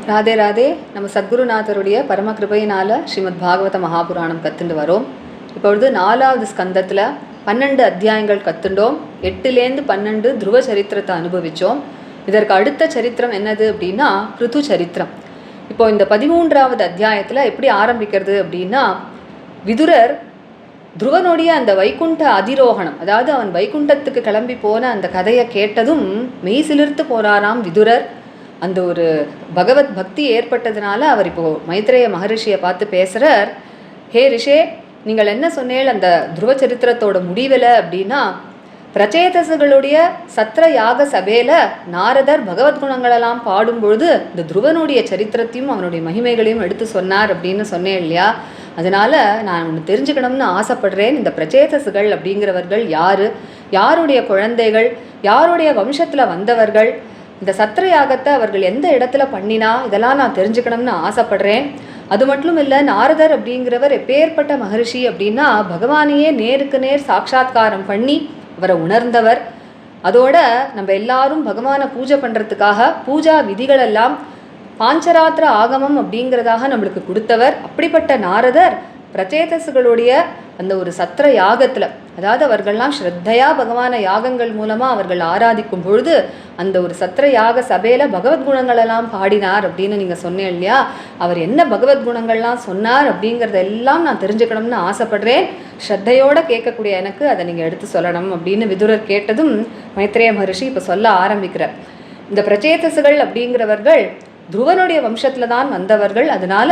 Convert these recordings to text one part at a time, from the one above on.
ராதே ராதே. நம்ம சத்குருநாதருடைய பரம கிருபையினால் ஸ்ரீமத் பாகவத மகாபுராணம் கற்றுண்டு வரோம். இப்பொழுது 4வது ஸ்கந்தத்தில் 12 அத்தியாயங்கள் கற்றுண்டோம். 8லேருந்து 12 துருவ சரித்திரத்தை அனுபவித்தோம். இதற்கு அடுத்த சரித்திரம் என்னது அப்படின்னா கிருது சரித்திரம். இப்போ இந்த 13வது அத்தியாயத்தில் எப்படி ஆரம்பிக்கிறது அப்படின்னா, விதுரர் துருவனுடைய அந்த வைகுண்ட அதிரோகணம், அதாவது அவன் வைகுண்டத்துக்கு கிளம்பி போன அந்த கதையை கேட்டதும் மெய் சிலிர்த்து போனாராம் விதுரர். அந்த ஒரு பகவத் பக்தி ஏற்பட்டதுனால அவர் இப்போது மைத்ரேய மகரிஷியை பார்த்து பேசுகிறார். ஹே ரிஷே, நீங்கள் என்ன சொன்னேள் அந்த துருவ சரித்திரத்தோட முடிவில் அப்படின்னா, பிரச்சேதசுகளுடைய சத்திர யாக சபையில் நாரதர் பகவத்குணங்களெல்லாம் பாடும்பொழுது இந்த துருவனுடைய சரித்திரத்தையும் அவனுடைய மகிமைகளையும் எடுத்து சொன்னார் அப்படின்னு சொன்னேன் இல்லையா? அதனால் நான் ஒன்று தெரிஞ்சுக்கணும்னு ஆசைப்படுறேன். இந்த பிரச்சேதசுகள் அப்படிங்கிறவர்கள் யார், யாருடைய குழந்தைகள், யாருடைய வம்சத்தில் வந்தவர்கள், இந்த சத்திர யாகத்தை அவர்கள் எந்த இடத்துல பண்ணினா, இதெல்லாம் நான் தெரிஞ்சுக்கணும்னு ஆசைப்படுறேன். அது மட்டும் இல்லை, நாரதர் அப்படிங்கிறவர் எப்பேற்பட்ட மகரிஷி அப்படின்னா பகவானையே நேருக்கு நேர் சாட்சாத்காரம் பண்ணி அவரை உணர்ந்தவர். அதோட நம்ம எல்லாரும் பகவானை பூஜை பண்ணுறதுக்காக பூஜா விதிகளெல்லாம் பாஞ்சராத்திர ஆகமம் அப்படிங்கிறதாக நம்மளுக்கு கொடுத்தவர். அப்படிப்பட்ட நாரதர் பிரச்சேதசுகளுடைய அந்த ஒரு சத்திர யாகத்தில், அதாவது அவர்கள்லாம் ஸ்ரத்தையா பகவான யாகங்கள் மூலமாக அவர்கள் ஆராதிக்கும் பொழுது அந்த ஒரு சத்திர யாக சபையில் பகவத்குணங்களெல்லாம் பாடினார் அப்படின்னு நீங்கள் சொன்னேன் இல்லையா? அவர் என்ன பகவத்குணங்கள்லாம் சொன்னார் அப்படிங்கிறதெல்லாம் நான் தெரிஞ்சுக்கணும்னு ஆசைப்படுறேன். ஸ்ரத்தையோடு கேட்கக்கூடிய எனக்கு அதை நீங்கள் எடுத்து சொல்லணும் அப்படின்னு விதுரர் கேட்டதும் மைத்ரேய மகரிஷி இப்போ சொல்ல ஆரம்பிக்கிறார். இந்த பிரச்சேதசுகள் அப்படிங்கிறவர்கள் துருவனுடைய வம்சத்தில் தான் வந்தவர்கள். அதனால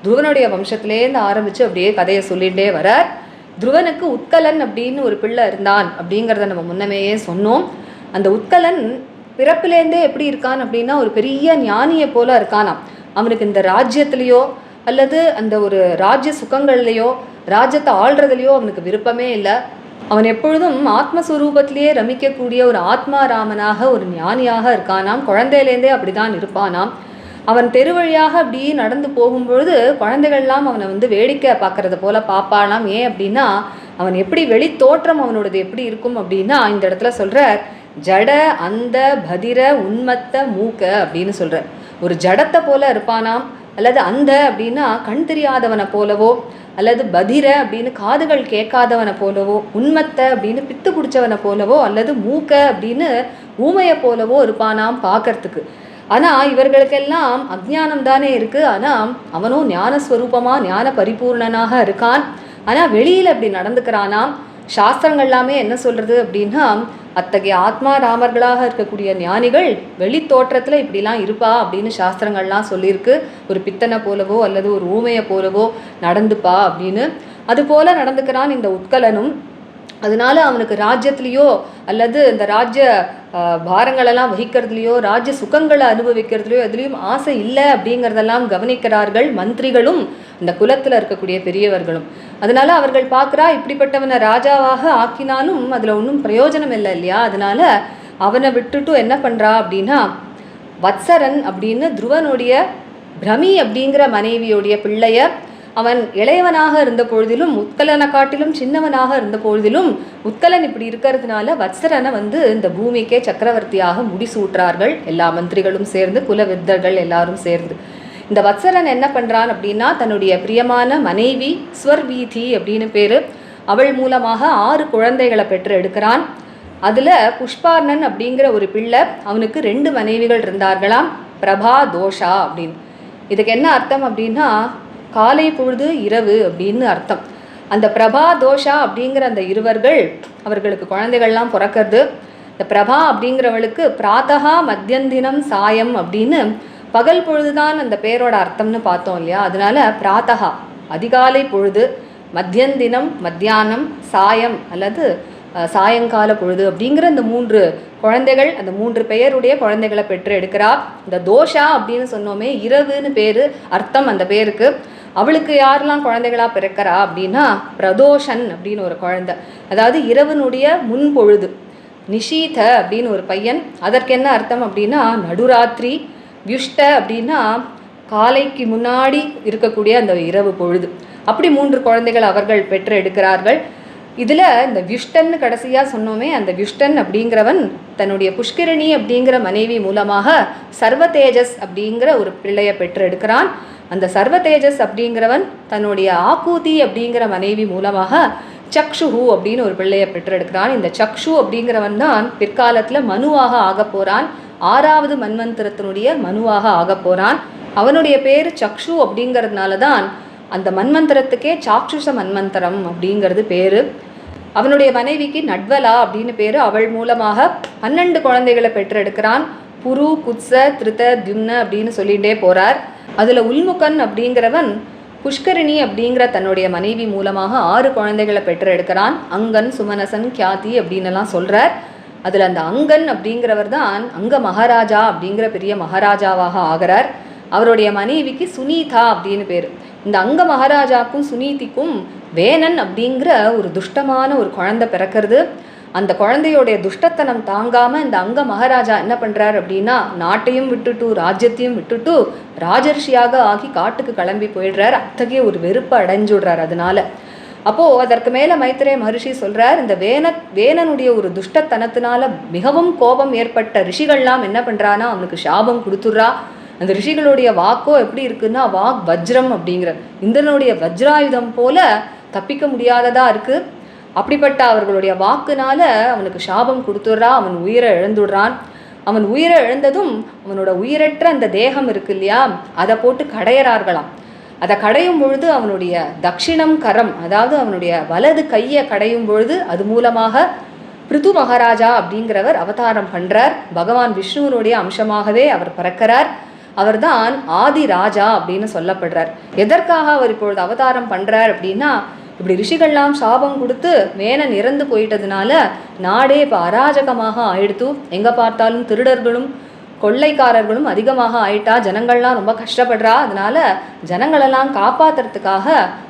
துருவனுடைய வம்சத்திலேருந்து ஆரம்பித்து அப்படியே கதையை சொல்லிகிட்டே வரார். துருவனுக்கு உத்கலன் அப்படின்னு ஒரு பிள்ளை இருந்தான் அப்படிங்கிறத நம்ம முன்னமேயே சொன்னோம். அந்த உத்கலன் பிறப்பிலேருந்தே எப்படி இருக்கான் அப்படின்னா ஒரு பெரிய ஞானியை போல இருக்கானாம். அவனுக்கு இந்த ராஜ்யத்திலேயோ அல்லது அந்த ஒரு ராஜ்ய சுகங்கள்லையோ ராஜ்யத்தை ஆள்றதுலையோ அவனுக்கு விருப்பமே இல்லை. அவன் எப்பொழுதும் ஆத்மஸ்வரூபத்திலேயே ரமிக்கக்கூடிய ஒரு ஆத்மாராமனாக ஒரு ஞானியாக இருக்கானாம். குழந்தையிலேருந்தே அப்படிதான் இருப்பானாம். அவன் தெரு வழியாக அப்படி நடந்து போகும்பொழுது குழந்தைகள்லாம் அவனை வேடிக்கை பார்க்கறத போல பார்ப்பானாம். ஏன் அப்படின்னா அவன் எப்படி வெளி தோற்றம் அவனோடது எப்படி இருக்கும் அப்படின்னா இந்த இடத்துல சொல்கிறார், ஜட அந்த பதிர உன்மத்த மூக்க அப்படின்னு சொல்கிறார். ஒரு ஜடத்தை போல இருப்பானாம், அல்லது அந்த அப்படின்னா கண் தெரியாதவனை போலவோ, அல்லது பதிர அப்படின்னு காதுகள் கேட்காதவனை போலவோ, உன்மத்த அப்படின்னு பித்து பிடிச்சவனை போலவோ, அல்லது மூக்க அப்படின்னு ஊமையை போலவோ இருப்பானாம் பார்க்கறதுக்கு. ஆனால் இவர்களுக்கெல்லாம் அஜ்ஞானம் தானே இருக்குது. ஆனால் அவனும் ஞானஸ்வரூபமாக ஞான பரிபூர்ணனாக இருக்கான். ஆனால் வெளியில் அப்படி நடந்துக்கிறானாம். சாஸ்திரங்கள் எல்லாமே என்ன சொல்கிறது அப்படின்னா, அத்தகைய ஆத்மாராமர்களாக இருக்கக்கூடிய ஞானிகள் வெளி தோற்றத்தில் இப்படிலாம் இருப்பா அப்படின்னு சாஸ்திரங்கள்லாம் சொல்லியிருக்கு. ஒரு பித்தனை போலவோ அல்லது ஒரு ஊமையை போலவோ நடந்துப்பா அப்படின்னு. அதுபோல் நடந்துக்கிறான் இந்த உத்கலனும். அதனால அவனுக்கு ராஜ்யத்துலேயோ அல்லது இந்த ராஜ்ய பாரங்களெல்லாம் வகிக்கிறதுலையோ ராஜ்ய சுகங்களை அனுபவிக்கிறதுலையோ எதுலேயும் ஆசை இல்லை அப்படிங்கிறதெல்லாம் கவனிக்கிறார்கள் மந்திரிகளும் இந்த குலத்தில் இருக்கக்கூடிய பெரியவர்களும். அதனால அவர்கள் பார்க்குறா, இப்படிப்பட்டவனை ராஜாவாக ஆக்கினாலும் அதில் ஒன்றும் பிரயோஜனம் இல்லை இல்லையா? அதனால அவனை விட்டுட்டு என்ன பண்ணுறா அப்படின்னா, வத்சரன் அப்படின்னு துருவனுடைய பிரமி அப்படிங்கிற மனைவியோடைய பிள்ளைய, அவன் இளையவனாக இருந்த பொழுதிலும் உத்கலனை காட்டிலும் சின்னவனாக இருந்த பொழுதிலும் உத்கலன் இப்படி இருக்கிறதுனால வத்சரனை இந்த பூமிக்கே சக்கரவர்த்தியாக முடிசூட்டுறார்கள் எல்லா மந்திரிகளும் சேர்ந்து, குலவித்தர்கள் எல்லாரும் சேர்ந்து. இந்த வத்சரன் என்ன பண்ணுறான் அப்படின்னா, தன்னுடைய பிரியமான மனைவி ஸ்வர்வீதி அப்படின்னு பேர், அவள் மூலமாக 6 குழந்தைகளை பெற்று எடுக்கிறான். அதில் புஷ்பார்ணன் அப்படிங்கிற ஒரு பிள்ளை, அவனுக்கு 2 மனைவிகள் இருந்தார்களாம், பிரபா தோஷா அப்படின்னு. இதுக்கு என்ன அர்த்தம் அப்படின்னா காலை பொழுது இரவு அப்படின்னு அர்த்தம். அந்த பிரபா தோஷா அப்படிங்கிற அந்த இருவர்கள் அவர்களுக்கு குழந்தைகள்லாம் பிறக்கிறது. இந்த பிரபா அப்படிங்கிறவளுக்கு பிராத்தகா மத்தியந்தினம் சாயம் அப்படின்னு பகல் பொழுதுதான் அந்த பேரோட அர்த்தம்னு பார்த்தோம் இல்லையா? அதனால பிராத்தகா அதிகாலை பொழுது, மத்தியந்தினம் மத்தியானம், சாயம் அல்லது சாயங்கால பொழுது அப்படிங்கிற இந்த 3 குழந்தைகள், அந்த 3 பெயருடைய குழந்தைகளை பெற்று எடுக்கிறா. இந்த தோஷா அப்படின்னு சொன்னோமே, இரவுன்னு பேர் அர்த்தம் அந்த பேருக்கு. அவளுக்கு யாரெல்லாம் குழந்தைகளாக பிறக்கிறா அப்படின்னா பிரதோஷன் அப்படின்னு ஒரு குழந்தை, அதாவது இரவனுடைய முன்பொழுது. நிஷீத அப்படின்னு ஒரு பையன், அதற்கு என்ன அர்த்தம் அப்படின்னா நடுராத்திரி. வியுஷ்ட அப்படின்னா காலைக்கு முன்னாடி இருக்கக்கூடிய அந்த இரவு பொழுது. அப்படி 3 குழந்தைகள் அவர்கள் பெற்று எடுக்கிறார்கள். இதில் இந்த விஷ்டன்னு கடைசியாக சொன்னோமே, அந்த விஷ்டன் அப்படிங்கிறவன் தன்னுடைய புஷ்கரணி அப்படிங்கிற மனைவி மூலமாக சர்வதேஜஸ் அப்படிங்கிற ஒரு பிள்ளையை பெற்றெடுக்கிறான். அந்த சர்வதேஜஸ் அப்படிங்கிறவன் தன்னுடைய ஆக்கூதி அப்படிங்கிற மனைவி மூலமாக சக்ஷுஹு அப்படின்னு ஒரு பிள்ளையை பெற்றெடுக்கிறான். இந்த சக்ஷு அப்படிங்கிறவன் தான் பிற்காலத்தில் மனுவாக ஆக போகிறான். 6வது மன்வந்திரத்தினுடைய மனுவாக ஆக போகிறான். அவனுடைய பேர் சக்ஷு அப்படிங்கிறதுனால தான் அந்த மன்வந்திரத்துக்கே சாக்ஷுஷ மன்வந்தரம் அப்படிங்கிறது பேர். அவனுடைய மனைவிக்கு நட்வலா அப்படின்னு பேர். அவள் மூலமாக 12 குழந்தைகளை பெற்றெடுக்கிறான். புரு, குத்ச, திருத, தியும்ன அப்படின்னு சொல்லிகிட்டே போகிறார். அதில் உல்முகன் அப்படிங்கிறவன் புஷ்கரிணி அப்படிங்கிற தன்னுடைய மனைவி மூலமாக 6 குழந்தைகளை பெற்றெடுக்கிறான். அங்கன், சுமனசன், கியாதி அப்படின்னுலாம் சொல்கிறார். அதில் அந்த அங்கன் அப்படிங்கிறவர் தான் அங்க மகாராஜா அப்படிங்கிற பெரிய மகாராஜாவாக ஆகிறார். அவருடைய மனைவிக்கு சுனீதா அப்படின்னு பேர். இந்த அங்க மகாராஜாக்கும் சுனீதிக்கும் வேணன் அப்படிங்கிற ஒரு துஷ்டமான ஒரு குழந்தை பிறக்கிறது. அந்த குழந்தையோடைய துஷ்டத்தனம் தாங்காமல் இந்த அங்க மகாராஜா என்ன பண்ணுறார் அப்படின்னா, நாட்டையும் விட்டுட்டு ராஜ்யத்தையும் விட்டுட்டு ராஜர்ஷியாக ஆகி காட்டுக்கு கிளம்பி போயிடுறார். அத்தகைய ஒரு வெறுப்பை அடைஞ்சுடுறார். அதனால அப்போது அதற்கு மேலே மைத்ரேய மகரிஷி சொல்கிறார், இந்த வேணனுடைய ஒரு துஷ்டத்தனத்தினால மிகவும் கோபம் ஏற்பட்ட ரிஷிகள்லாம் என்ன பண்ணுறான்னா அவனுக்கு சாபம் கொடுத்துட்றா. அந்த ரிஷிகளுடைய வாக்கோ எப்படி இருக்குன்னா, வாக் வஜ்ரம் அப்படிங்கிற இந்திரனுடைய வஜ்ராயுதம் போல தப்பிக்க முடியாததாக இருக்குது. அப்படிப்பட்ட அவர்களுடைய வாக்குனால அவனுக்கு சாபம் கொடுத்துட்றா. அவன் உயிரை இழந்துடுறான். அவன் உயிரை இழந்ததும் அவனோட உயிரற்ற அந்த தேகம் இருக்கு இல்லையா, அதை போட்டு கடையிறார்களாம். அதை கடையும் பொழுது அவனுடைய தட்சிணம் கரம், அதாவது அவனுடைய வலது கையை கடையும் பொழுது அது மூலமாக பிருது மகாராஜா அப்படிங்கிறவர் அவதாரம் பண்ணுறார். பகவான் விஷ்ணுவனுடைய அம்சமாகவே அவர் பிறக்கிறார். அவர்தான் ஆதி ராஜா அப்படின்னு சொல்லப்படுறார். எதற்காக அவர் இப்பொழுது அவதாரம் பண்ணுறார் அப்படின்னா, இப்படி ரிஷிகள்லாம் சாபம் கொடுத்து வேணன் இறந்து போயிட்டதுனால நாடே இப்போ அராஜகமாக ஆயிடுத்து. எங்கே பார்த்தாலும் திருடர்களும் கொள்ளைக்காரர்களும் அதிகமாக ஆயிட்டா. ஜனங்கள்லாம் ரொம்ப கஷ்டப்படுறா. அதனால ஜனங்களெல்லாம் காப்பாற்றுறதுக்காக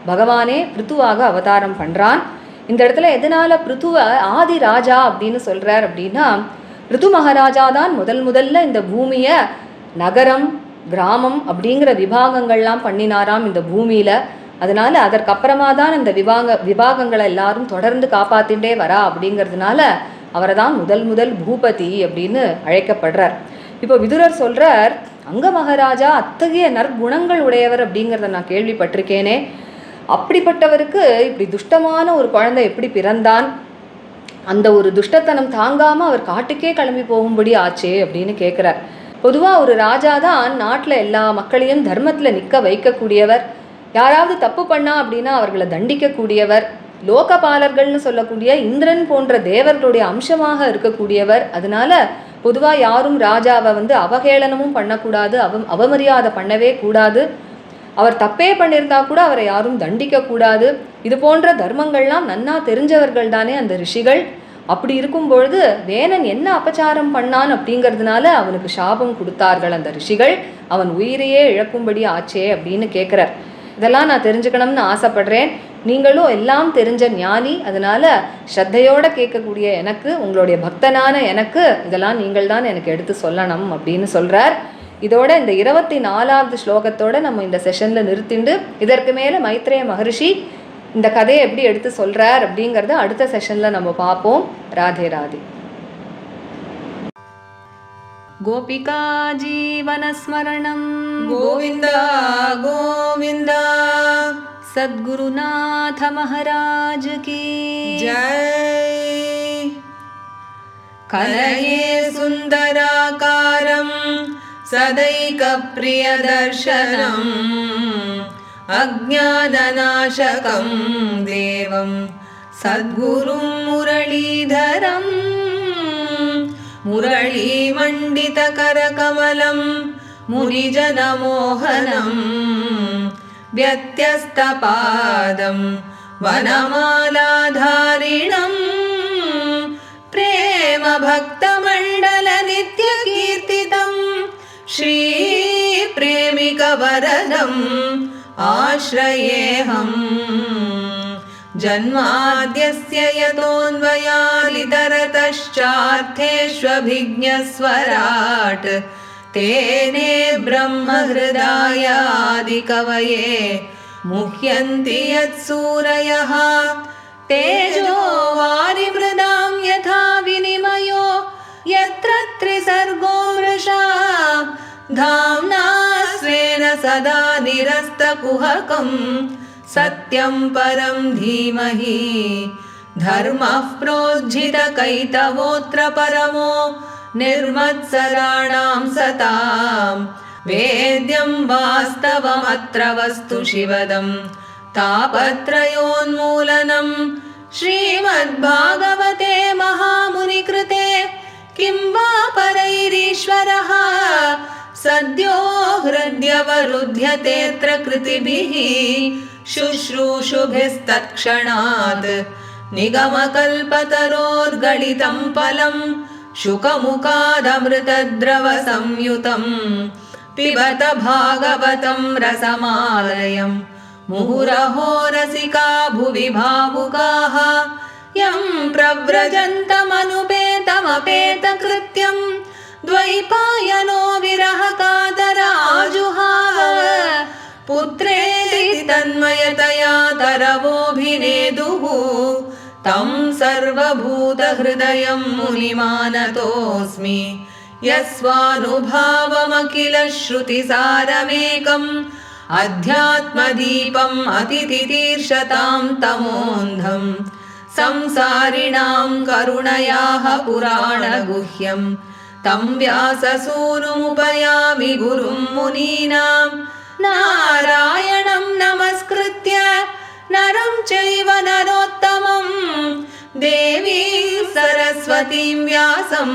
பகவானே பிருத்துவாக அவதாரம் பண்ணுறான். இந்த இடத்துல எதனால பிருத்துவ ஆதி ராஜா அப்படின்னு சொல்கிறார் அப்படின்னா, பிருது மகாராஜா தான் முதல்ல இந்த பூமியை நகரம், கிராமம் அப்படிங்கிற விபாகங்கள்லாம் பண்ணினாராம் இந்த பூமியில். அதனால் அதற்கப்புறமா தான் இந்த விபாகங்களை எல்லாரும் தொடர்ந்து காப்பாற்றிகிட்டே வரா. அப்படிங்கிறதுனால அவரை தான் முதல் பூபதி அப்படின்னு அழைக்கப்படுறார். இப்போ விதுரர் சொல்கிறார், அங்க மகாராஜா அத்தகைய நற்குணங்கள் உடையவர் அப்படிங்கிறத நான் கேள்விப்பட்டிருக்கேனே. அப்படிப்பட்டவருக்கு இப்படி துஷ்டமான ஒரு குழந்தை எப்படி பிறந்தான்? அந்த ஒரு துஷ்டத்தனம் தாங்காமல் அவர் காட்டுக்கே கிளம்பி போகும்படி ஆச்சே அப்படின்னு கேட்குறார். பொதுவாக ஒரு ராஜா தான் நாட்டில் எல்லா மக்களையும் தர்மத்தில் நிற்க வைக்கக்கூடியவர். யாராவது தப்பு பண்ணா அப்படின்னா அவர்களை தண்டிக்கக்கூடியவர். லோகபாலர்கள்னு சொல்லக்கூடிய இந்திரன் போன்ற தேவர்களுடைய அம்சமாக இருக்கக்கூடியவர். அதனால பொதுவாக யாரும் ராஜாவை அவகேளனமும் பண்ணக்கூடாது, அவமரியாதை பண்ணவே கூடாது. அவர் தப்பே பண்ணியிருந்தா கூட அவரை யாரும் தண்டிக்கக்கூடாது. இது போன்ற தர்மங்கள்லாம் நன்னா தெரிஞ்சவர்கள் தானே அந்த ரிஷிகள். அப்படி இருக்கும் பொழுது வேணன் என்ன அபச்சாரம் பண்ணான் அப்படிங்கிறதுனால அவனுக்கு சாபம் கொடுத்தார்கள் அந்த ரிஷிகள். அவன் உயிரையே இழக்கும்படி ஆச்சே அப்படின்னு கேட்குறார். இதெல்லாம் நான் தெரிஞ்சுக்கணும்னு ஆசைப்படுறேன். நீங்களும் எல்லாம் தெரிஞ்ச ஞானி. அதனால் ஸ்ரத்தையோடு கேட்கக்கூடிய எனக்கு, உங்களுடைய பக்தனான எனக்கு இதெல்லாம் நீங்கள் தான் எனக்கு எடுத்து சொல்லணும் அப்படின்னு சொல்கிறார். இதோட இந்த 24வது ஸ்லோகத்தோடு நம்ம இந்த செஷனில் நிறுத்திண்டு இதற்கு மேலே மைத்ரேய மகரிஷி இந்த கதையை எப்படி எடுத்து சொல்கிறார் அப்படிங்கிறத அடுத்த செஷனில் நம்ம பார்ப்போம். ராதே ராதே. கோபிகா ஜீவனஸ்மரணம் கோவிந்தா கோவிந்தா. சத்குருநாத மகாராஜ் கி ஜெய். கலயே சுந்தராகாரம் சதைக பிரியதர்சனம் அஜ்ஞானநாசகம் தேவம் சத்குரும் முரளீதரம் முரளீமண்டிதகரகமலம் முனிஜனமோகனம் व्यत्यस्तपादं वनमालाधारिणं प्रेमभक्तमण्डलनित्यकीर्तितं श्रीप्रेमिकवरदम् आश्रयेऽहम् जन्माद्यस्य यतोऽन्वयादितरतश्चार्थेष्वभिज्ञस्वराट् तेने ब्रह्महृदायादिकवये मुह्यन्ति यत्सूरयः तेजो वारिमृदां यथा विनिमयो यत्र त्रिसर्गो मृषा धाम्ना स्वेन सदा निरस्तकुहकं सत्यं परं धीमहि धर्मः प्रोज्झितकैतवोऽत्र परमो निर्मत्सराणां सतां वेद्यं वास्तवमत्र वस्तु शिवदं तापत्रयोन्मूलनं श्रीमद्भागवते महामुनिकृते किं वा परैरीश्वरः सद्यो हृद्यवरुध्यतेऽत्र कृतिभिः शुश्रूषुभिस्तत्क्षणात् निगमकल्पतरोर्गलितं फलं शुकमुखादमृतद्रवसंयुतं पिबत भागवतं रसमालयं मुहुरहो रसिका भुवि भावुकाः यं प्रव्रजन्तमनुपेतमपेतकृत्यं द्वैपायनो विरहकातराजुहाव पुत्रेति तन्मयतया तरवोऽभिनेदुः तं सर्वभूतहृदयं मुनिमानतोऽस्मि यस्वानुभावमखिलश्रुतिसारमेकम् अध्यात्मदीपम् अतितितीर्षतां तमोऽन्धं संसारिणां करुणयाः पुराणगुह्यं तं व्याससूनुमुपयामि गुरुं मुनीनां नारायणं नमस्कृत्य नरं चैव नरोत्तमं देवीं सरस्वतीं व्यासं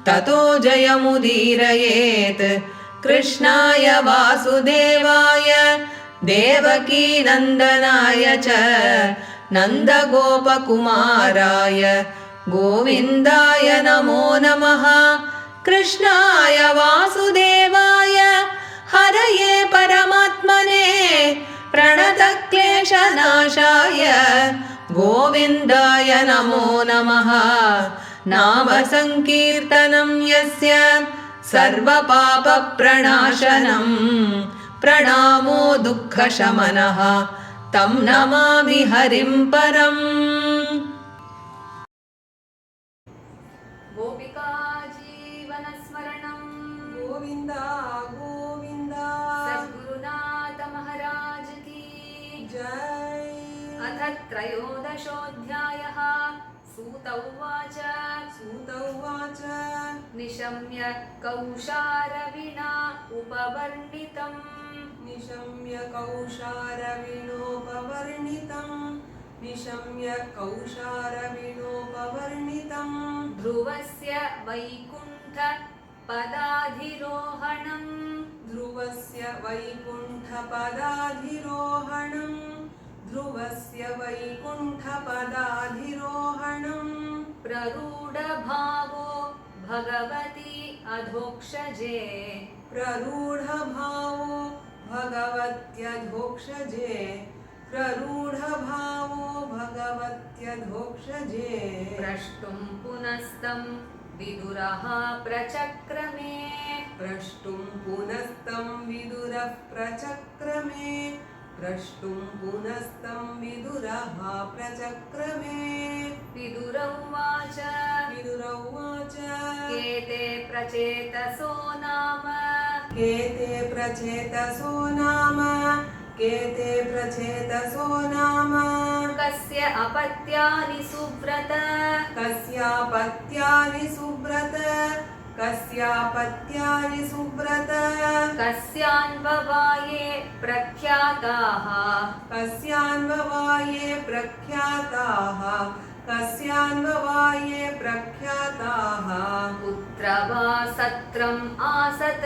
ततो जयमुदीरयेत् कृष्णाय वासुदेवाय देवकीनन्दनाय च नन्दगोपकुमाराय गोविन्दाय नमो नमः कृष्णाय वासुदेवाय हरये परमात्मने प्रणतक्लेशनाशाय गोविन्दाय नमो नमः नाम संकीर्तनं यस्य सर्वपापप्रणाशनं प्रणामो दुःखशमनः तं नमामि हरिं परम्। गोपिका जीवनस्मरणं गोविन्द गोविन्द सद्गुरुनाथ महाराज की जय। अथ त्रयोदशोऽध्यायः। सूत उवाच निशम्य कौशारविणा उपवर्णितम् ध्रुवस्य वैकुण्ठ पदाधिरोहणम् प्ररूढभावो भगवती अधोक्षजे प्रष्टुं पुनस्तं विदुरः प्रचक्रमे विदुर उवाच केते प्रचेतसो नाम कस्य अपत्यानि सुव्रत कस्यान्ववाये प्रख्याताः कुत्र वा सत्रम् आसत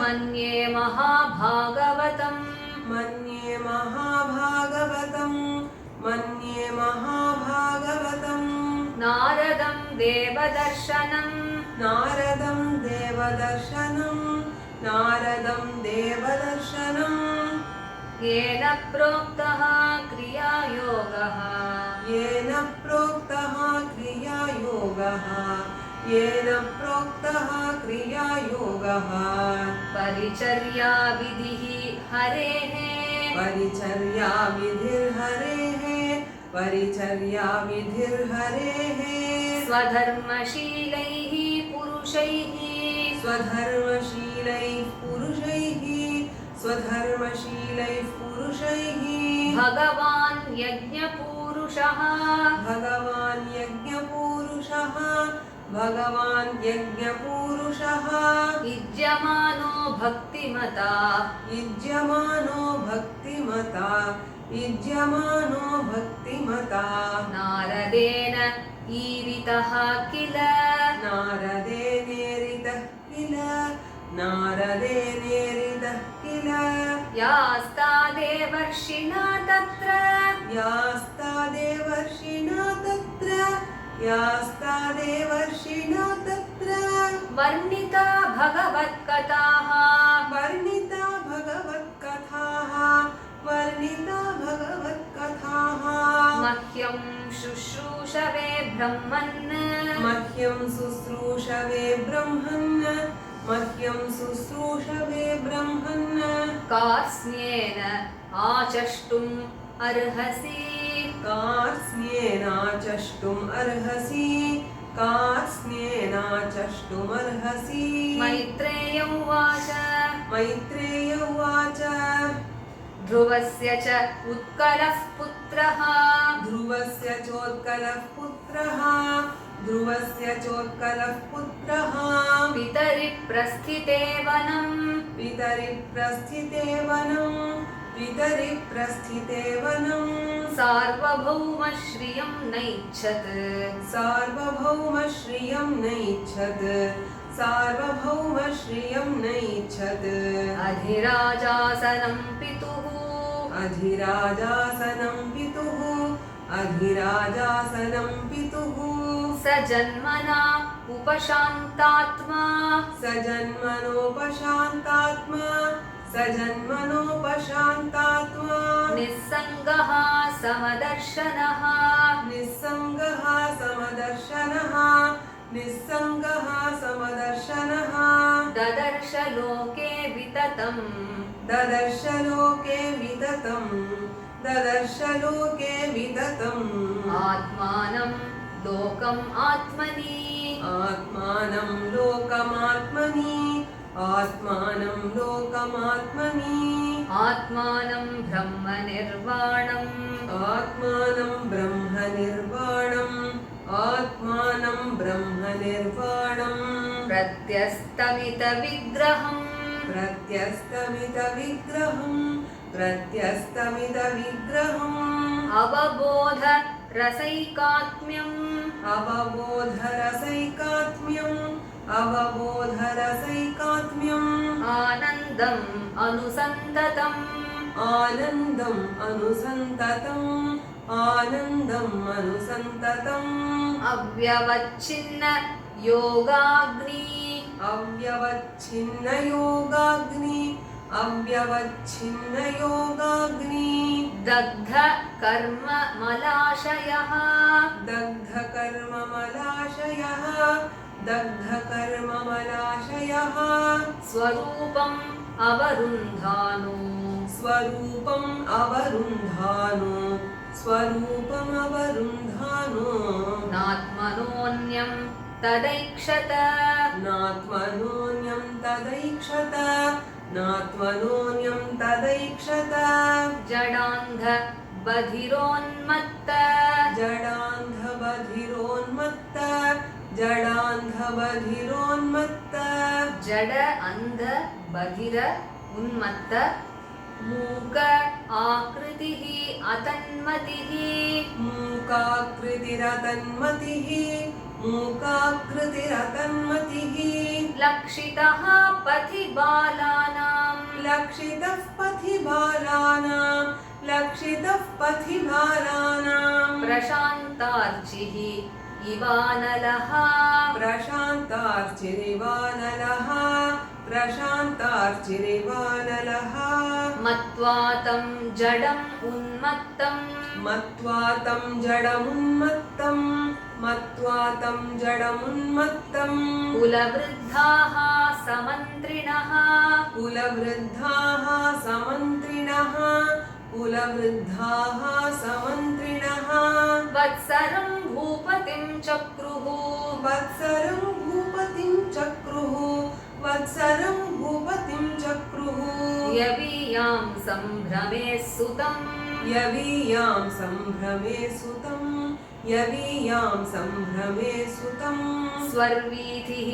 मन्ये महाभागवतम् नारदं देवदर्शनम् येन प्रोक्तः क्रियायोगः येन प्रोक्तः क्रियायोगः परिचर्या विधिः हरेः परिचर्याविधिर्हरेः परिचर्याविधिर्हरेः स्वधर्मशीलैः पुरुषैः स्वधर्मशीलैः पुरुषैः स्वधर्मशीलैः पुरुषैः भगवान् यज्ञपूरुषः भगवान् यज्ञपूरुषः भगवान् यज्ञपूरुषः युज्यमानो भक्तिमता युज्यमानो भक्तिमता युज्यमानो भक्तिमता नारदेन ईरितः किल नारदेनेरितः किल नारदेनेरितः किल यास्तादेवर्षिणा तत्र यास्तादेवर्षिणा तत्र यास्तादेवर्षिणा तत्र वर्णिता भगवत्कथाः वर्णिता भगवत्कथाः वर्णिता भगवत्कथाः मह्यं शुश्रूषवे ब्रह्मन् मह्यं शुश्रूषवे ब्रह्मन् मह्यं शुश्रूषवे ब्रह्मन् कार्स्न्येन आचष्टुम् अर्हसि कार्स्न्येनाचष्टुम् अर्हसि कार्स्न्येनाचष्टुमर्हसि मैत्रेय उवाच मैत्रेय उवाच ध्रुवस्य च उत्कलः पुत्रः ध्रुवस्य चोत्कलः पुत्रः ध्रुवस्य चोत्कलः पुत्रः पितरिप्रस्थिते वनम् पितरिप्रस्थिते वनं पितरिप्रस्थिते वनं सार्वभौमश्रियं नैच्छत् सार्वभौमश्रियं नैच्छत् सार्वभौमश्रियं नैच्छत् अधिराजासनं पितुः अधिराजासनं पितुः अधिराजासनं पितुः स जन्मना उपशान्तात्मा स जन्मनोपशान्तात्मा स जन्मनोपशान्तात्मा निस्सङ्गः समदर्शनः निस्सङ्गः समदर्शनः निस्सङ्गः समदर्शनः ददर्श लोके विततम् ददर्श लोके विततम् ददर्श लोके विततम् आत्मानं लोकम् आत्मनि आत्मानं लोकमात्मनि आत्मानं लोकमात्मनि आत्मानं ब्रह्मनिर्वाणम् आत्मानं ब्रह्मनिर्वाणम् आत्मानं ब्रह्मनिर्वाणम् प्रत्यस्तमितविग्रहम् प्रत्यस्तमितविग्रहम् प्रत्यस्तमितविग्रहम् अवबोध रसैकात्म्यम् अवबोधरसैकात्म्यम् अवबोधरसैकात्म्यम् आनन्दम् अनुसन्ततम् आनन्दम् अनुसन्ततम् आनन्दम् अनुसन्ततम् अव्यवच्छिन्न योगाग्नि अव्यवच्छिन्नयोगाग्नि अव्यवच्छिन्नयोगाग्नि दग्ध कर्म मलाशयः दग्धकर्ममलाशयः दग्धकर्ममलाशयः स्वरूपम् अवरुन्धानो स्वरूपम् अवरुन्धानो स्वरूपम् अवरुन्धानो नात्मनोऽन्यं तदैक्षत नात्मनोऽन्यं तदैक्षत नात्मनोऽन्यं तदैक्षत जडान्ध बधिरोन्मत्त जडान्धबधिरोन्मत्त जडान्धबधिरोन्मत्त जड अन्ध बधिर उन्मत्त मूक आकृतिः अतन्मतिः मूकाकृतिरतन्मतिः मूकाकृतिरतन्मतिः लक्षितः पथि बालानां लक्षितः पथि बालानां लक्षितः पथि बालानां प्रशान्तार्चिः इवानलः प्रशान्तार्चिरिवानलः प्रशान्तार्चिरिवानलः मत्वा तं जडम् उन्मत्तं मत्वा तं जडमुन्मत्तं मत्वा तं जडमुन्मत्तम् कुलवृद्धाः समन्त्रिणः कुलवृद्धाः समन्त्रिणः कुलवृद्धाः समन्त्रिणः वत्सरं भूपतिं चक्रुः वत्सरं भूपतिं चक्रुः वत्सरं भूपतिं चक्रुः यवीयां सम्भ्रमे सुतं यवीयां सम्भ्रमे सुतं यवीयां सम्भ्रमे सुतं स्वर्वीथिः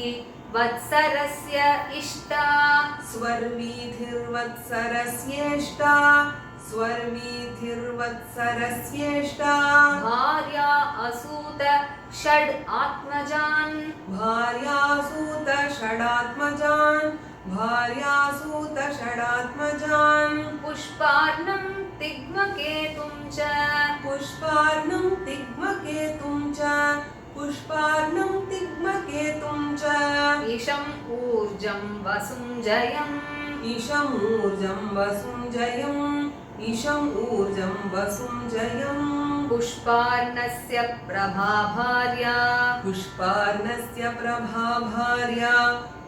वत्सरस्य इष्टा स्वर्वीथिर्वत्सरस्येष्टा स्वर्वीथिर्वत्सरस्येष्टा भार्या असूत षड् आत्मजान् भार्यासूत षडात्मजान् भार्यासूत षडात्मजान् पुष्पार्णं तिग्मकेतुं च पुष्पार्णं तिग्मकेतुं च पुष्पार्णं तिग्मकेतुं च ईशम् ऊर्जं वसुञ्जयम् ईशमूर्जं वसुञ्जयम् ईशम् ऊर्जं वसुञ्जयम् पुष्पार्णस्य प्रभाभार्या पुष्पार्णस्य प्रभाभार्या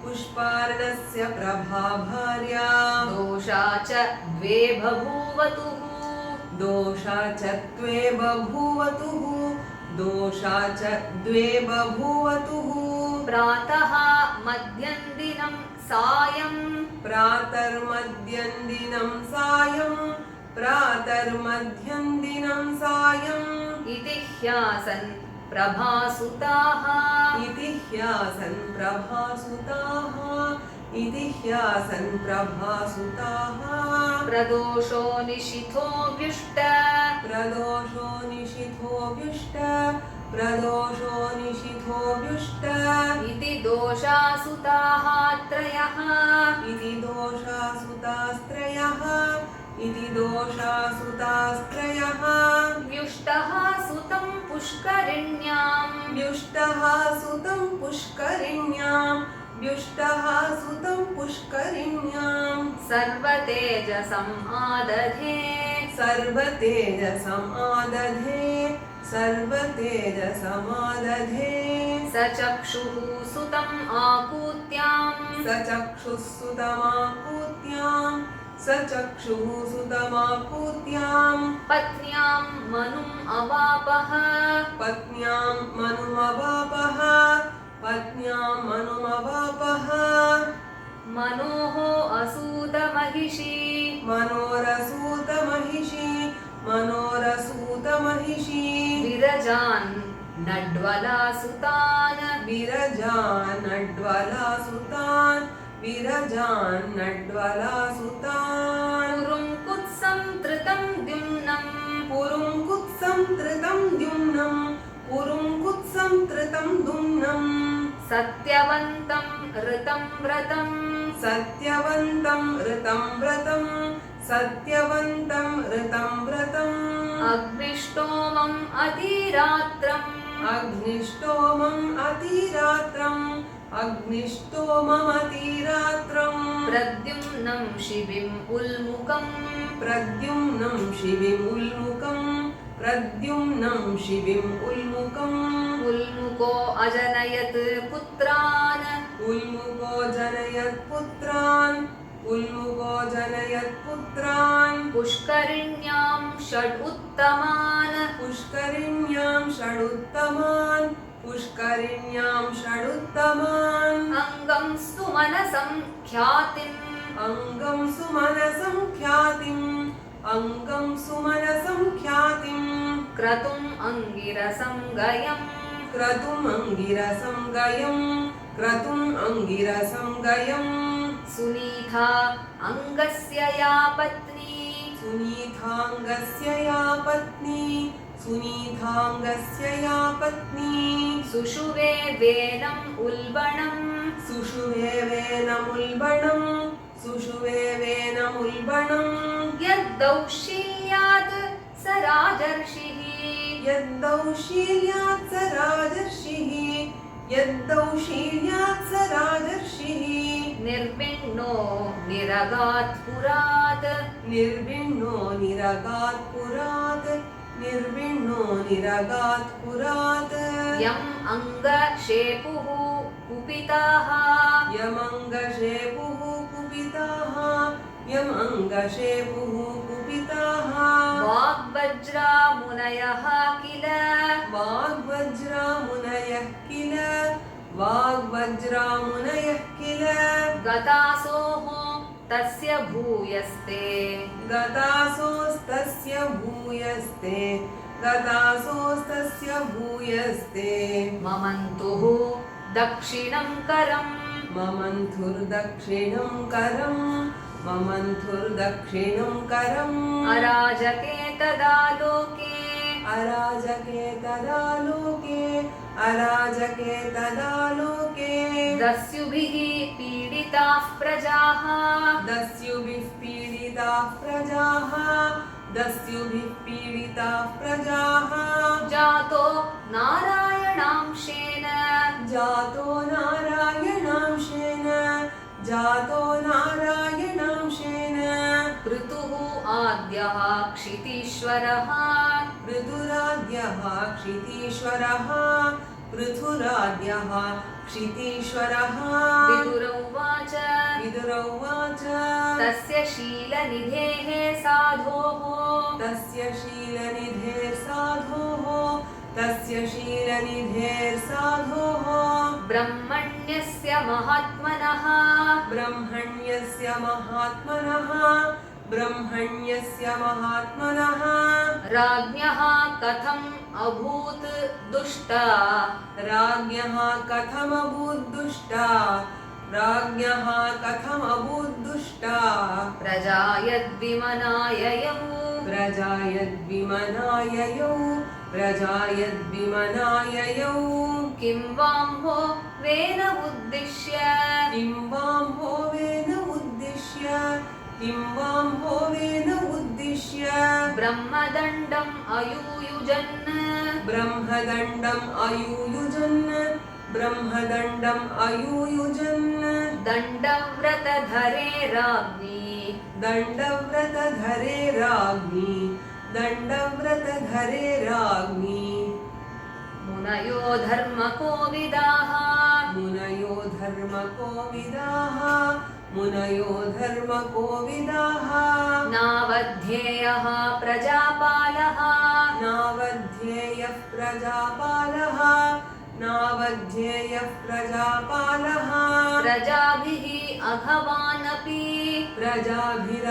पुष्पार्णस्य प्रभाभार्या दोषा च द्वे बभूवतुः दोषा च द्वे बभूवतुः दोषा च द्वे बभूवतुः प्रातः मध्यन्दिनं सायं प्रातर्मध्यन्दिनं सायं प्रातर्मध्यन्दिनं सायम् इति ह्यासन् प्रभासुताः इति ह्यासन् प्रभासुताः इति ह्यासन् प्रभासुताः प्रदोषो निशिथो व्युष्ट प्रदोषो निशिथो व्युष्ट प्रदोषो निशिथो व्युष्ट इति दोषासुताः त्रयः इति दोषासुतास्त्रयः इति दोषासुतास्त्रयः व्युष्टः सुतं पुष्करिण्यां व्युष्टः सुतं पुष्करिण्यां व्युष्टः सुतं पुष्करिण्यां सर्वतेजसम् आदधे सर्वतेजसम् आदधे सर्वतेजसमादधे स चक्षुः सुतम् आकूत्यां स चक्षुः सुतमाकूत्यां स चक्षुः सुतमाकूत्यां पत्न्यां मनुम् अवापः पत्न्यां मनुमवापः पत्न्यां मनुमवापः मनोः असूतमहिषी मनोरसूतमहिषी मनोरसूतमहिषी विरजान् नड्वलासुतान् विरजान्नड्वलासुतान् विरजान्नड्वलासुतान् पुरुं कुत्सं धृतं द्युम्नं पुरुं कुत्सं धृतं द्युम्नं पुरुं कुत्सं धृतं दुम्नं सत्यवन्तं ऋतं व्रतं सत्यवन्तं ऋतं व्रतं सत्यवन्तं ऋतं व्रतम् अग्निष्टोमम् अतिरात्रम् अग्निष्टोमम् अतिरात्रम् अग्निष्टोममतिरात्रम् प्रद्युम्नं शिबिम् उल्मुकम् प्रद्युम्नं शिबिम् उल्मुकम् प्रद्युम्नं शिबिम् उल्मुकम् उल्मुको अजनयत् पुत्रान् उल्मुको जनयत् पुत्रान् उल्मुको जनयत् पुत्रान् पुष्करिण्यां षड् उत्तमान् पुष्करिण्यां षडुत्तमान् पुष्करिण्यां षडुत्तमान् अङ्गं सुमनसं ख्यातिम् अङ्गं सुमनसं ख्यातिम् अङ्गं सुमनसं ख्यातिम् क्रतुम् अङ्गिरसं गयम् क्रतुम् अङ्गिरसं गयम् क्रतुम् अङ्गिरसं गयम् सुनीता अङ्गस्य या पत्नी सुनीताङ्गस्य या पत्नी सुनीताङ्गस्य या पत्नी सुषुवे वेनम् उल्बणम् सुषुवे वेनमुल्बणम् सुषुवे वेनमुल्बणम् यद्दौशील्यात् स राजर्षिः यद्दौशील्यात् स राजर्षिः यद्दौशील्यात् स राजर्षिः निर्विण्णो निरगात् पुरात् निर्विण्णो निरगात् पुरात् निर्विण्णो निरगात् पुरात् यम् अङ्गशेपुः कुपिताः यमङ्गशेपुः कुपिताः यमङ्गशेपुः कुपिताः वाग्वज्रामुनयः किल वाग्वज्रामुनयः किल वाग्वज्रामुनयः किल गतासोः तस्य भूयस्ते गतासोस्तस्य भूयस्ते गतासोस्तस्य भूयस्ते ममन्तुः दक्षिणं करम् ममन्थुर्दक्षिणं करम् ममन्थुर्दक्षिणं करम् अराजके तदा लोके अराजके तदा लोके अराजके तदा लोके दस्युभिः पीडिताः प्रजाः दस्युभिः पीडिताः प्रजाः दस्युभिः पीडिताः प्रजाः जातो नारायणांशेन जातो नारायणांशेन जातो नारायणांशेन ऋतुः आद्यः क्षितीश्वरः पृथुराद्यः क्षितीश्वरः पृथुराद्यः क्षितीश्वरः विदुरौवाच विदुरौवाच तस्य शीलनिधेः साधोः तस्य शीलनिधेर्साधोः तस्य शीलनिधेर्साधोः ब्रह्मण्यस्य महात्मनः ब्रह्मण्यस्य महात्मनः ब्रह्मण्यस्य महात्मनः राज्ञः कथम् अभूत् दुष्टा राज्ञः कथमभूद्दुष्टा राज्ञः कथमभूद्दुष्टा प्रजा यद्विमनाययौ प्रजा यद्विमनाययौ प्रजा यद्विमनाययौ किं वाम्भो वेन उद्दिश्य किं वां होवेन उद्दिश्य किं वां होवेन उद्दिश्य ब्रह्मदण्डम् अयूयुजन् ब्रह्मदण्डम् अयूयुजन् ब्रह्मदण्डम् अयूयुजन् दण्डव्रतधरे राज्ञी दण्डव्रतधरे राज्ञी दण्डव्रतधरे राज्ञी मुनयो धर्मकोविदाः मुनयो धर्मकोविदाः मुनयो धर्मकोविदाः नावध्येयः प्रजापालः नावध्येयः प्रजापालः नावध्येयः प्रजापालः प्रजाभिः अघवानपि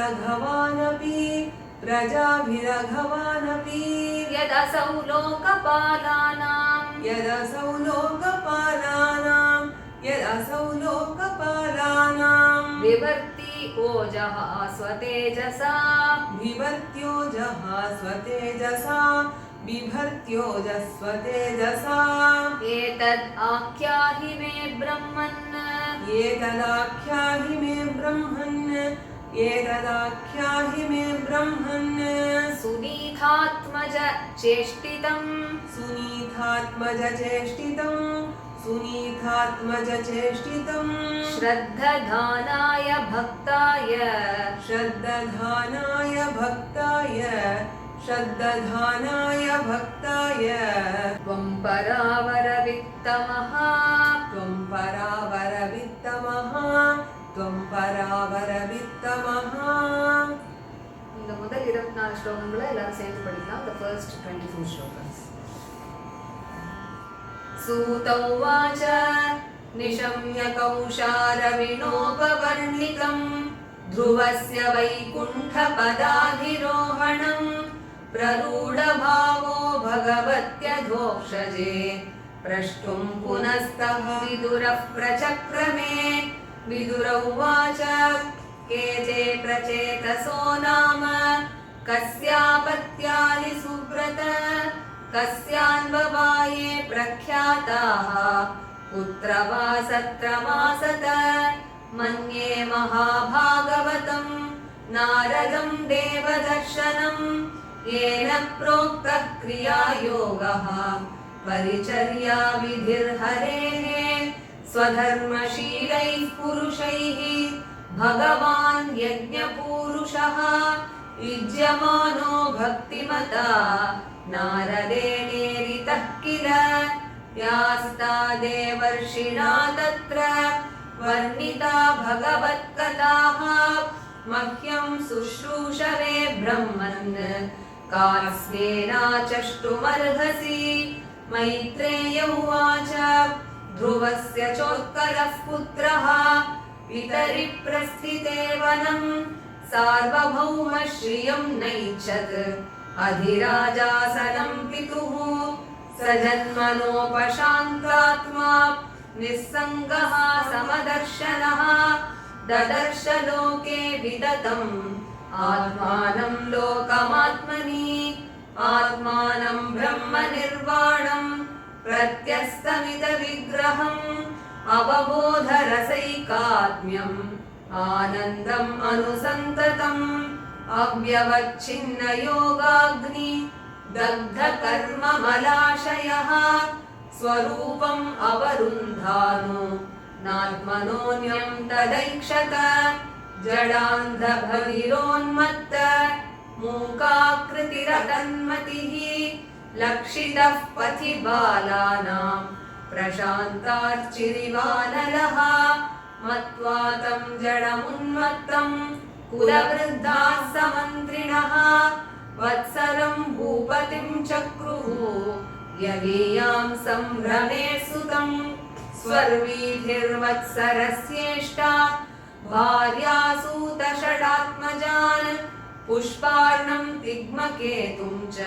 प्रजाभिरघवानपि प्रजाभिरघवानपि यदसौ लोकपालानां यदसौ लोकपालानां यदसौ लोकपालानां विवर्ति ओजः स्वतेजसा बिभर्त्योजः स्वतेजसा बिभर्त्योजस्वतेजसा एतद् आख्याहि मे ब्रह्मन् एतदाख्याहि मे ब्रह्मन् एतदाख्याहि मे ब्रह्मन् सुनीतात्मज चेष्टितं सुनीतात्मज चेष्टितं सुनीतात्मज चेष्टितं श्रद्धधानाय भक्ताय श्रद्दधानाय भक्ताय श्रद्दधानाय भक्ताय त्वं परावरवित्तमः त्वं परावरवित्तमः त्वं परावरवित्तमः இந்த முதல் 24 ஸ்லோகங்களை எல்லாரும் சேர்ந்து படிக்கலாம். The first 24 ஸ்லோகங்கள். सूत उवाच निशम्य कौशारविणोपवर्णितं ध्रुवस्य वैकुण्ठपदाधिरोहणं प्ररूढभावो भगवत्यधोक्षजे प्रष्टुं पुनस्तः विदुरः प्रचक्रमे विदुर उवाच केचे प्रचेतसो नाम कस्यापत्यानि सुव्रत कस्यान्ववाये प्रख्याताः कुत्र वा सत्रमासत मन्ये महाभागवतं नारदं देवदर्शनं येन प्रोक्तः क्रियायोगः परिचर्या विधिर्हरेः स्वधर्मशीलैः पुरुषैः भगवान् यज्ञपूरुषः युज्यमानो भक्तिमता नारदेनेरितः किल यास्ता देवर्षिणा तत्र वर्णिता भगवत्कथाः मह्यं शुश्रूषवे ब्रह्मन् कास्मेनाचष्टुमर्हसि मैत्रेय उवाच ध्रुवस्य चोत्कलः पुत्रः वितरिप्रस्थिते वनं सार्वभौमश्रियं नैच्छत् अधिराजासनं पितुः स जन्मनोपशान्तात्मा निस्सङ्गः समदर्शनः ददर्श लोके विदतम् आत्मानं लोकमात्मनि आत्मानं ब्रह्मनिर्वाणं प्रत्यस्तमिदविग्रहम् अवबोधरसैकात्म्यम् आनन्दम् अनुसन्ततम् अव्यवच्छिन्नयोगाग्नि दग्धकर्ममलाशयः स्वरूपम् अवरुन्धानो नात्मनोऽन्यं तदैक्षत जडान्धभविरोन्मत्त मूकाकृतिरतन्मतिः लक्षितः पथि बालानां प्रशान्तार्चिरिवानलः मत्वा तं जडमुन्मत्तं कुलवृद्धाः समन्त्रिणः वत्सलं भूपतिं चक्रुः यवीयां सम्भ्रमे सुतं स्वर्वीधिर्वत्सरस्येष्टा भार्यासूतषडात्मजान् पुष्पार्णं तिग्मकेतुं च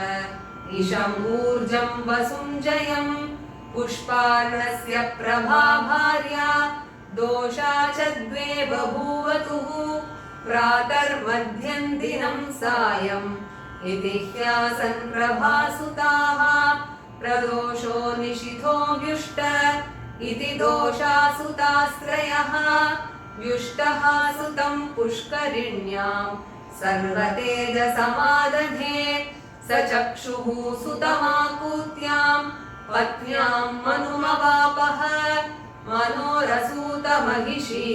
ईशमूर्जं वसुं जयम् पुष्पार्णस्य प्रभा भार्या दोषा च द्वे बभूवतुः प्रातर्मध्यं दिनं सायम् इति ह्यासन् प्रभासुताः प्रदोषो निशिथो व्युष्ट इति दोषासुतास्त्रयः व्युष्टः सुतं पुष्करिण्यां सर्वतेजसमादधे स चक्षुः सुतमाकूत्यां पत्न्यां मनुमवापः मनोरसूतमहिषी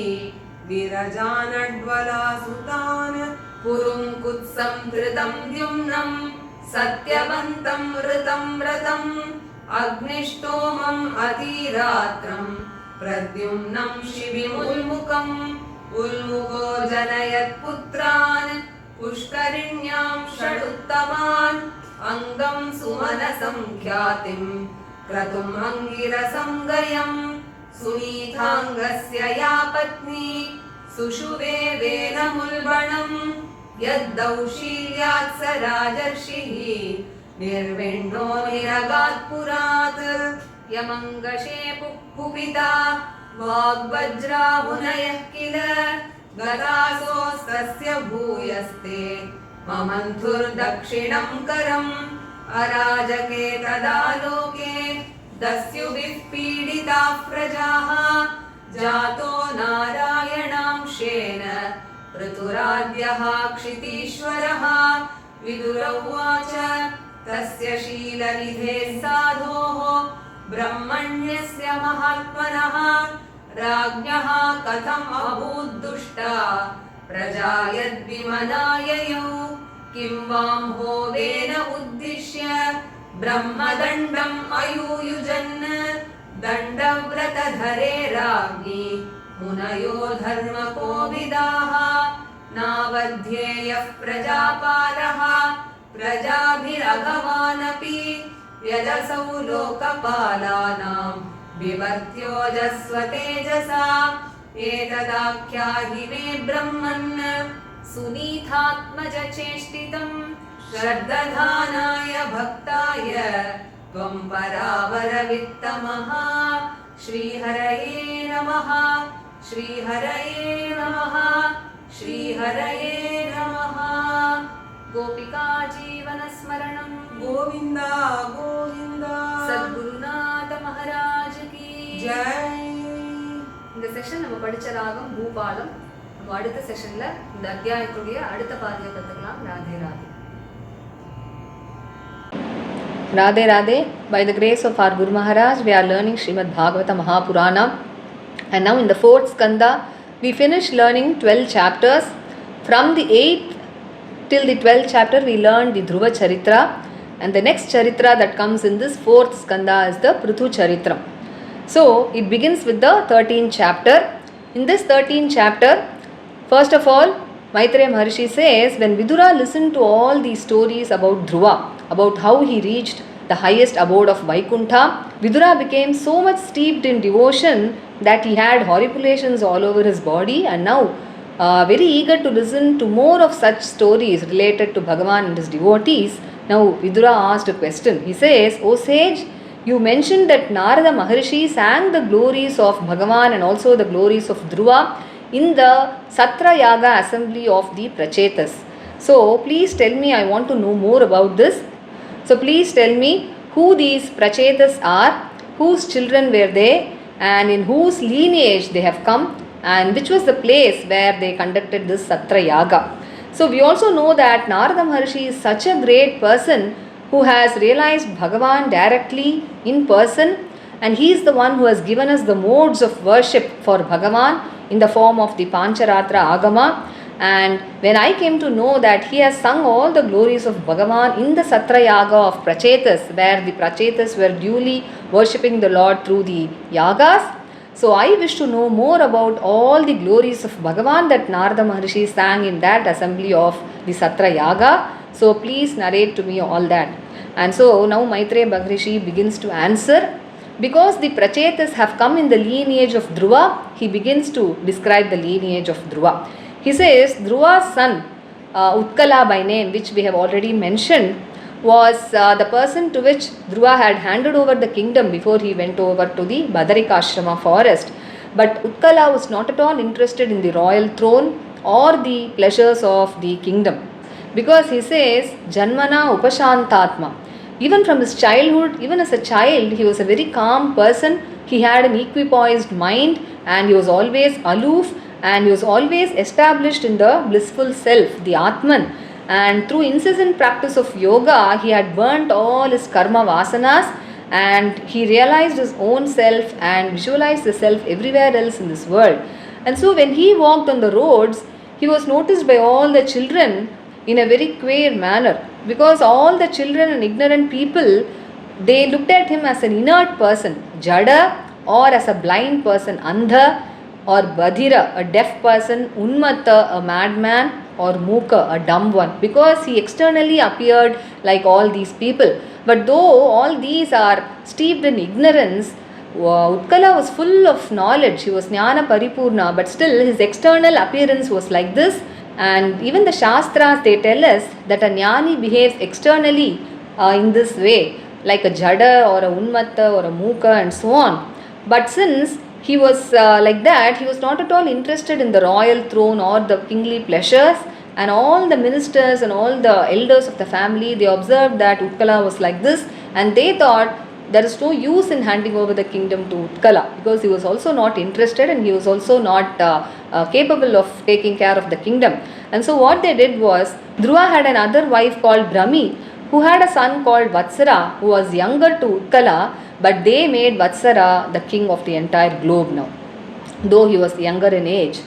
विरजानड्वलासुतान् पुरुङ्कुत्सं धृतं द्युम्नं सत्यवन्तं ऋतं व्रतम् अग्निष्टोमम् अतिरात्रं प्रद्युम्नं शिबिमुल्मुखम् उल्मुखो जनयत्पुत्रान् पुष्करिण्यां षडुत्तमान् अङ्गं सुमनसं ख्यातिं क्रतुम् अङ्गिरसं गयम् सुनीताङ्गस्य या पत्नी सुषुवे वेनमुल्बणम् यद्दौशील्यात् स राजर्षिः निर्विण्णो निरगात् पुरात् यमङ्गशे कुपिता वाग्वज्रामुनयः किल गतासोस्तस्य भूयस्ते ममन्थुर्दक्षिणं करम् अराजके तदा लोके दस्युभिः पीडिताः प्रजाः जातो नारायणांशेन ऋतुराद्यः क्षितीश्वरः विदुर उवाच तस्य शीलनिधेः साधोः ब्रह्मण्यस्य महात्मनः राज्ञः कथम् अभूद्दुष्टा प्रजा यद्विमनाययौ किं वां होवेन उद्दिश्य ब्रह्मदण्डम् अयूयुजन् दण्डव्रतधरे राज्ञी मुनयो धर्मकोविदाः नावध्येयः प्रजापालः प्रजाभिरगवानपि यदसौ लोकपालानां विवर्त्योजस्वतेजसा एतदाख्याहि मे ब्रह्मन् सुनीतात्मज चेष्टितं श्रद्दधानाय भक्ताय त्वं परावरवित्तमः श्रीहरये नमः श्रीहरये नमः श्रीहरये नमः गोपिका जीवनस्मरणं गोविन्द गोविन्द सद्गुरुनाथ महाराज की जय. இந்த செஷன் நம்ம படிச்ச ராகம் பூபாலம். நம்ம அடுத்த செஷன்ல இந்த அத்தியாயத்துடைய அடுத்த பாதியை கத்துக்கலாம். Radhe Radhe. Radhe Radhe. By the grace of our Guru Maharaj, we are learning Srimad Bhagavatam Mahapurana. And now in the 4th skanda, we finished learning 12 chapters. From the 8th till the 12th chapter, we learned the Dhruva Charitra. And the next charitra that comes in this fourth skanda is the Prithu Charitram. So it begins with the 13th chapter. In this 13th chapter, first of all, Maitreya Maharshi says, when Vidura listened to all these stories about Dhruva, about how he reached the highest abode of Vaikuntha, Vidura became so much steeped in devotion that he had horripilation all over his body, and now very eager to listen to more of such stories related to Bhagavan and his devotees. Now Vidura asked a question. He says, O sage, you mentioned that Narada Maharshi sang the glories of Bhagavan and also the glories of Dhruva in the Satra Yaga assembly of the Prachetas. So please tell me, I want to know more about this. So please tell me who these Prachetas are, whose children were they, and in whose lineage they have come, and which was the place where they conducted this Satra Yaga. So we also know that Narada Maharshi is such a great person who has realized Bhagavan directly in person, and he is the one who has given us the modes of worship for Bhagavan in the form of the Pancharatra Agama. And when I came to know that he has sung all the glories of Bhagavan in the Satra Yaga of Prachetas, where the Prachetas were duly worshipping the Lord through the Yagas, so I wish to know more about all the glories of Bhagavan that Narada Maharshi sang in that assembly of the Satra Yaga. So please narrate to me all that. And so now Maitreya Maharshi begins to answer. Because the Prachetas have come in the lineage of Dhruva, he begins to describe the lineage of Dhruva. He says, Dhruva's son, Utkala by name, which we have already mentioned, was the person to which Dhruva had handed over the kingdom before he went over to the Badarikashrama forest. But Utkala was not at all interested in the royal throne or the pleasures of the kingdom. Because he says, Janmana Upashantatma. Even from his childhood, even as a child, he was a very calm person. He had an equipoised mind, and he was always aloof, and he was always established in the blissful self, the Atman. And through incessant practice of yoga, he had burnt all his karma vasanas, and he realized his own self and visualized the self everywhere else in this world. And so when he walked on the roads, he was noticed by all the children in a very queer manner, because all the children and ignorant people, they looked at him as an inert person, Jada, or as a blind person, Andha, or Badhira, a deaf person, Unmata, a madman, or Muka, a dumb one, because he externally appeared like all these people. But though all these are steeped in ignorance, Utkala was full of knowledge, he was Jnana Paripurna, but still his external appearance was like this. And even the Shastras, they tell us that a Jnani behaves externally in this way, like a Jada or a Unmatta or a Muka and so on. But since he was like that, he was not at all interested in the royal throne or the kingly pleasures. And all the ministers and all the elders of the family, they observed that Utkala was like this, and they thought there is no use in handing over the kingdom to Utkala, because he was also not interested and he was also not capable of taking care of the kingdom. And so what they did was, Dhruva had another wife called Brahmi, who had a son called Vatsara, who was younger to Utkala, but they made Vatsara the king of the entire globe now, though he was younger in age.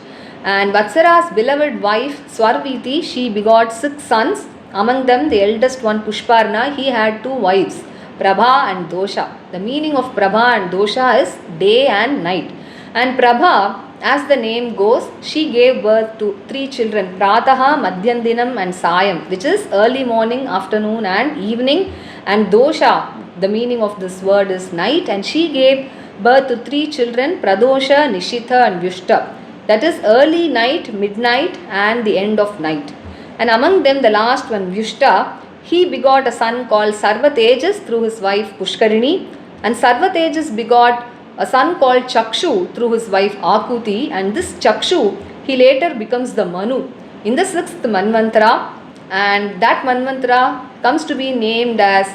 And Vatsara's beloved wife Swarviti, she begot 6 sons. Among them, the eldest one, Pushparna, he had 2 wives, Prabha and Dosha. The meaning of Prabha and Dosha is day and night. And Prabha, as the name goes, she gave birth to 3 children, Prataha, Madhyandinam and Sayam, which is early morning, afternoon and evening. And Dosha, the meaning of this word is night, and she gave birth to 3 children, Pradosha, Nishitha and Vyushta. That is early night, midnight and the end of night. And among them, the last one, Vyushta, he begot a son called Sarvatejas through his wife Pushkarini. And Sarvatejas begot a son called Chakshu through his wife Akuti. And this Chakshu, he later becomes the Manu in the 6th Manvantara. And that Manvantara comes to be named as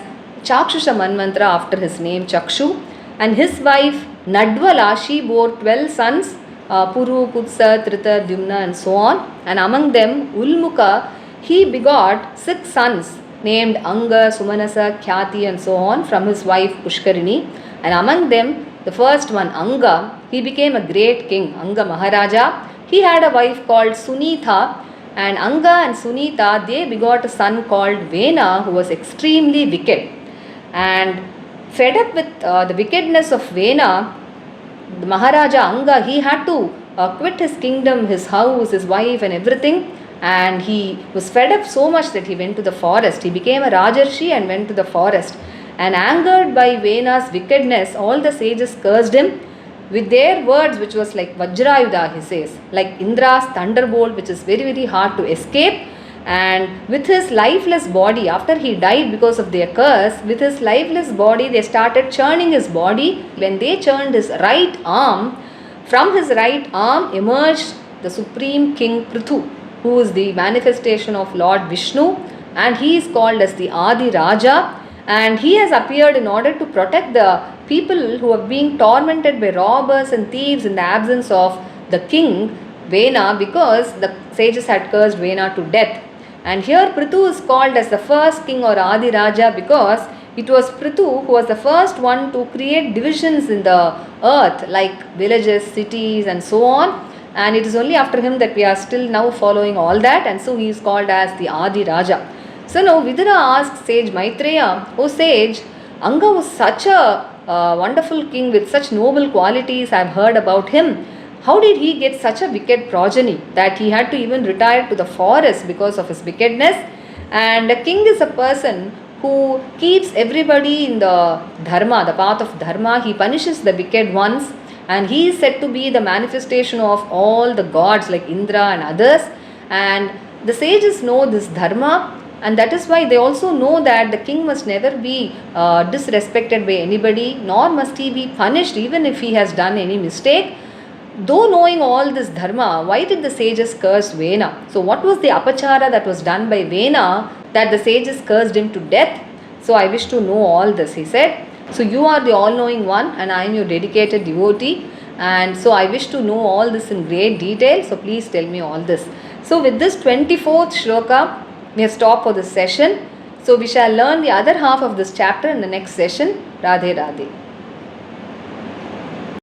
Chakshusha Manvantara after his name Chakshu. And his wife Nadvala, she bore 12 sons, Puru, Kutsa, Trita, Dyumna and so on. And among them, Ulmuka, he begot 6 sons named Anga, Sumanasa, Khyati and so on from his wife Pushkarini. And among them, the first one, Anga, he became a great king, Anga Maharaja. He had a wife called Sunitha, And Anga and Sunita, they begot a son called Vena, who was extremely wicked. And fed up with the wickedness of Vena, the Maharaja Anga, he had to quit his kingdom, his house, his wife and everything. And he was fed up so much that he went to the forest. He became a Rajarshi and went to the forest. And angered by Vena's wickedness, all the sages cursed him with their words, which was like Vajrayuda, he says, like Indra's thunderbolt, which is very, very hard to escape. And with his lifeless body, after he died because of their curse, with his lifeless body, they started churning his body. When they churned his right arm, from his right arm emerged the supreme king Prithu, who is the manifestation of Lord Vishnu, and he is called as the Adi Raja. And he has appeared in order to protect the people who are being tormented by robbers and thieves in the absence of the king Vena, because the sages had cursed Vena to death. And here Prithu is called as the first king or Adi Raja because it was Prithu who was the first one to create divisions in the earth, like villages, cities and so on. And it is only after him that we are still now following all that, and so he is called as the Adi Raja. So now Vidura asked sage Maitreya, "O sage, Anga was such a wonderful king with such noble qualities. I have heard about him. How did he get such a wicked progeny that he had to even retire to the forest because of his wickedness?" And a king is a person who keeps everybody in the dharma, the path of dharma. He punishes the wicked ones, and he is said to be the manifestation of all the gods like Indra and others. And the sages know this dharma, and that is why they also know that the king must never be disrespected by anybody, nor must he be punished even if he has done any mistake. Though knowing all this dharma, why did the sages curse Vena? So what was the apachara that was done by Vena that the sages cursed him to death? So I wish to know all this, he said. So you are the all-knowing one and I am your dedicated devotee, and so I wish to know all this in great detail, so please tell me all this. So with this 24th shloka, we have stopped for this session. So we shall learn the other half of this chapter in the next session. Radhe Radhe.